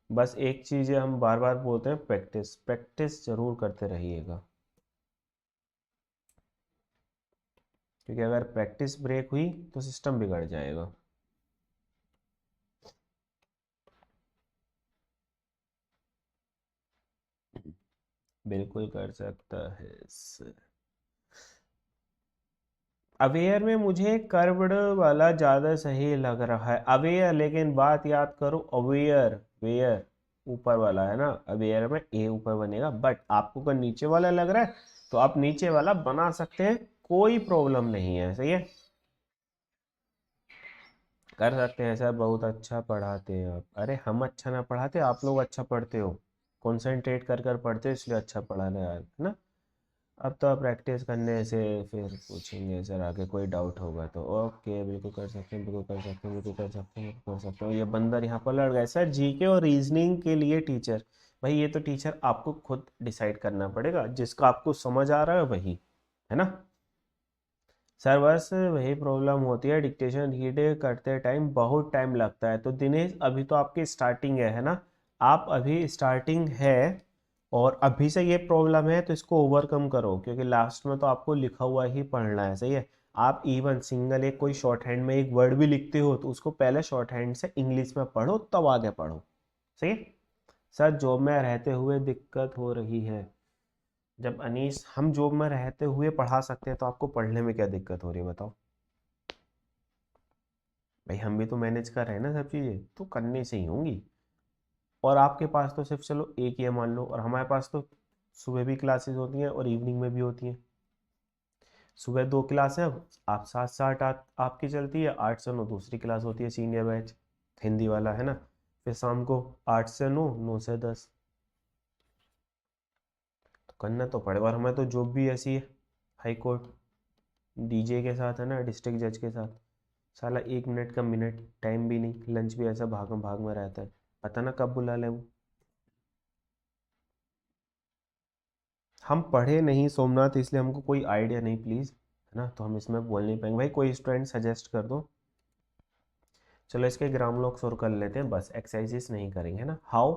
S1: बस एक चीज़ है, हम बार बार बोलते हैं प्रैक्टिस, प्रैक्टिस जरूर करते रहिएगा, क्योंकि अगर प्रैक्टिस ब्रेक हुई तो सिस्टम बिगड़ जाएगा। बिल्कुल कर सकता है सर। अवेयर में मुझे कर्व्ड वाला ज़्यादा सही लग रहा है, अवेयर, लेकिन बात याद करो, अवेयर वेयर ऊपर वाला है ना, अवेयर में ए ऊपर बनेगा, बट आपको अगर नीचे वाला लग रहा है तो आप नीचे वाला बना सकते हैं, कोई प्रॉब्लम नहीं है। सही है, कर सकते हैं सर, बहुत अच्छा पढ़ाते हैं आप। अरे हम अच्छा ना पढ़ाते, आप लोग अच्छा पढ़ते हो, कंसंट्रेट कर कर पढ़ते हो इसलिए अच्छा पढ़ा रहे हैं, है ना। अब तो आप प्रैक्टिस करने से फिर पूछेंगे सर आगे कोई डाउट होगा तो, ओके बिल्कुल कर सकते हैं, बिल्कुल कर सकते हैं, बिल्कुल कर सकते हैं, बिल्कुल कर सकते हो। ये बंदर यहाँ पर लड़ गए सर, जीके और रीजनिंग के लिए टीचर। भाई ये तो टीचर आपको खुद डिसाइड करना पड़ेगा, जिसका आपको समझ आ रहा है वही, है ना। सर बस वही प्रॉब्लम होती है, डिक्टेशन रीड करते टाइम बहुत टाइम लगता है। तो दिनेश अभी तो आपकी स्टार्टिंग है ना, आप अभी स्टार्टिंग है और अभी से ये प्रॉब्लम है, तो इसको ओवरकम करो, क्योंकि लास्ट में तो आपको लिखा हुआ ही पढ़ना है। सही है। आप इवन सिंगल एक कोई शॉर्ट हैंड में एक वर्ड भी लिखते हो तो उसको पहले शॉर्ट हैंड से इंग्लिश में पढ़ो तब आगे पढ़ो। सही है। सर जॉब में रहते हुए दिक्कत हो रही है। जब अनीस हम जॉब में रहते हुए पढ़ा सकते हैं तो आपको पढ़ने में क्या दिक्कत हो रही है बताओ। भाई हम भी तो मैनेज कर रहे हैं ना सब चीज़ें, तो करने से ही होंगी। और आपके पास तो सिर्फ चलो एक ही है मान लो, और हमारे पास तो सुबह भी क्लासेस होती हैं और इवनिंग में भी होती हैं। सुबह 2 क्लास है, आप 7 से 8 आपकी चलती है, 8 से 9 दूसरी क्लास होती है सीनियर बैच, हिंदी वाला, है ना। फिर शाम को 8 से 9, 9 से 10। तो करना तो पड़ेगा, और हमारे तो जॉब भी ऐसी है, हाई कोर्ट डीजे के साथ, है ना, डिस्ट्रिक्ट जज के साथ। साला 1 मिनट का मिनट टाइम भी नहीं, लंच भी ऐसा भाग भाग में रहता है, पता ना कब बुला ले वो। हम पढ़े नहीं सोमनाथ, इसलिए हमको कोई आइडिया नहीं प्लीज़, है ना, तो हम इसमें बोल नहीं पाएंगे। भाई कोई स्टूडेंट सजेस्ट कर दो। चलो इसके ग्राम लोग सोल्व कर लेते हैं, बस एक्सरसाइजेस नहीं करेंगे, है ना। हाउ,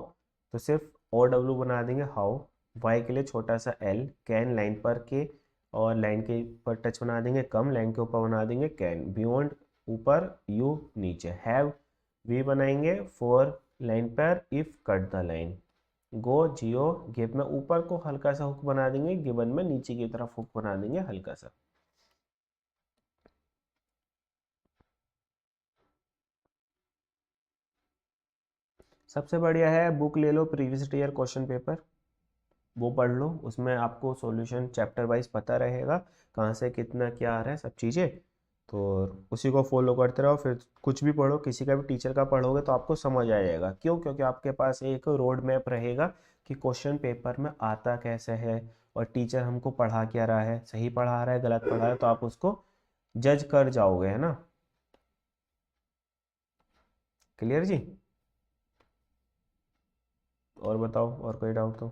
S1: तो सिर्फ ओ डब्ल्यू बना देंगे हाउ। वाई के लिए छोटा सा एल, कैन लाइन पर के, और लाइन के ऊपर टच बना देंगे कम, लाइन के ऊपर बना देंगे कैन, बियॉन्ड ऊपर, यू नीचे, हैव वी बनाएंगे फॉर लाइन पर, if cut the line, go Jio give में ऊपर को हल्का सा हुक बना देंगे, गिवन में नीचे की तरफ हुक बना देंगे हल्का सा। सबसे बढ़िया है बुक ले लो, प्रीवियस ईयर क्वेश्चन पेपर वो पढ़ लो, उसमें आपको सॉल्यूशन चैप्टर वाइज पता रहेगा कहाँ से कितना क्या आ रहा है सब चीज़ें। तो उसी को फॉलो करते रहो, फिर कुछ भी पढ़ो, किसी का भी टीचर का पढ़ोगे तो आपको समझ आ जाएगा। क्यों? क्योंकि आपके पास एक रोड मैप रहेगा कि क्वेश्चन पेपर में आता कैसे है और टीचर हमको पढ़ा क्या रहा है, सही पढ़ा रहा है गलत पढ़ा रहा है, तो आप उसको जज कर जाओगे, है ना। क्लियर जी? और बताओ, और कोई डाउट तो?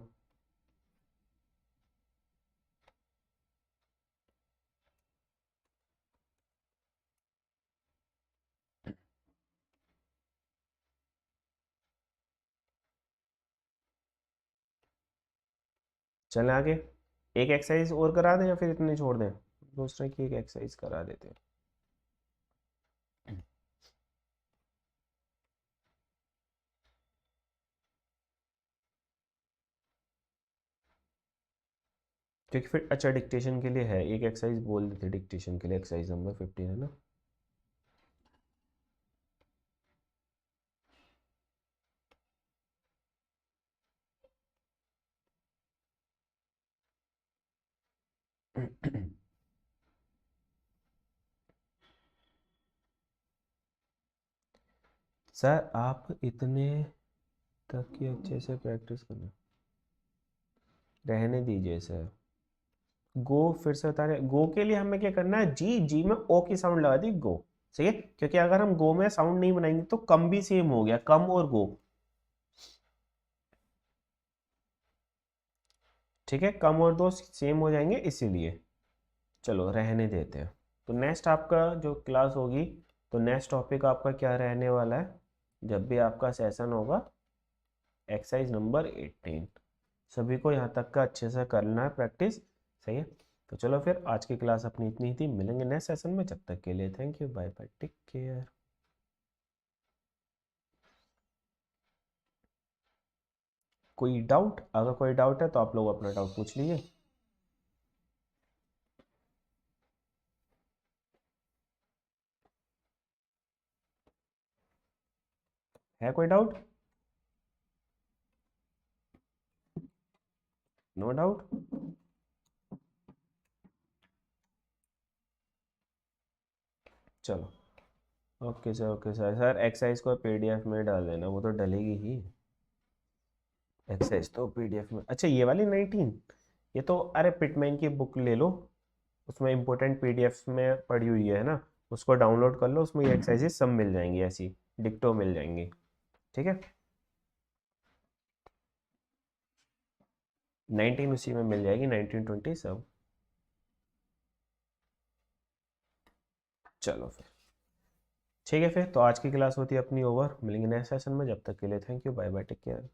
S1: चलें आगे, एक एक्सरसाइज और करा दें या फिर इतनी छोड़ दें? दूसरे की एक एक्सरसाइज करा देते हैं। क्योंकि फिर अच्छा डिक्टेशन के लिए है एक एक्सरसाइज, बोल देते डिक्टेशन के लिए, एक्सरसाइज नंबर 15 है ना। सर आप इतने तक की अच्छे से प्रैक्टिस करना, रहने दीजिए सर। गो फिर से बता रहे, गो के लिए हमें क्या करना है, जी जी में ओ की साउंड लगा दी, गो। सही है, क्योंकि अगर हम गो में साउंड नहीं बनाएंगे तो कम भी सेम हो गया, कम और गो। ठीक है, कम और दो सेम हो जाएंगे इसीलिए। चलो रहने देते हैं। तो नेक्स्ट आपका जो क्लास होगी, तो नेक्स्ट टॉपिक आपका क्या रहने वाला है, जब भी आपका सेशन होगा, एक्सरसाइज नंबर 18। सभी को यहाँ तक का अच्छे से करना है प्रैक्टिस। सही है, तो चलो फिर आज की क्लास अपनी इतनी ही थी, मिलेंगे नेक्स्ट सेशन में, जब तक के लिए thank you, bye bye, take care. कोई डाउट? अगर कोई डाउट है तो आप लोग अपना डाउट पूछ लीजिए। है कोई डाउट? No doubt? चलो, okay sir, okay sir. Sir exercise को पीडीएफ में डाल देना, वो तो डलेगी ही एक्सरसाइज तो पीडीएफ में। अच्छा ये वाली 19, ये तो अरे पिटमैन की बुक ले लो, उसमें इंपॉर्टेंट पीडीएफ में पड़ी हुई है ना, उसको डाउनलोड कर लो, उसमें ये एक्सरसाइजेस सब मिल जाएंगी, ऐसी डिक्टो मिल जाएंगी। ठीक है, 19 उसी में मिल जाएगी, 19 20 सब। चलो फिर ठीक है, फिर तो आज की क्लास होती है अपनी ओवर, मिलेंगे नेक्स्ट सेशन में, जब तक के लिए thank you, bye bye, take care.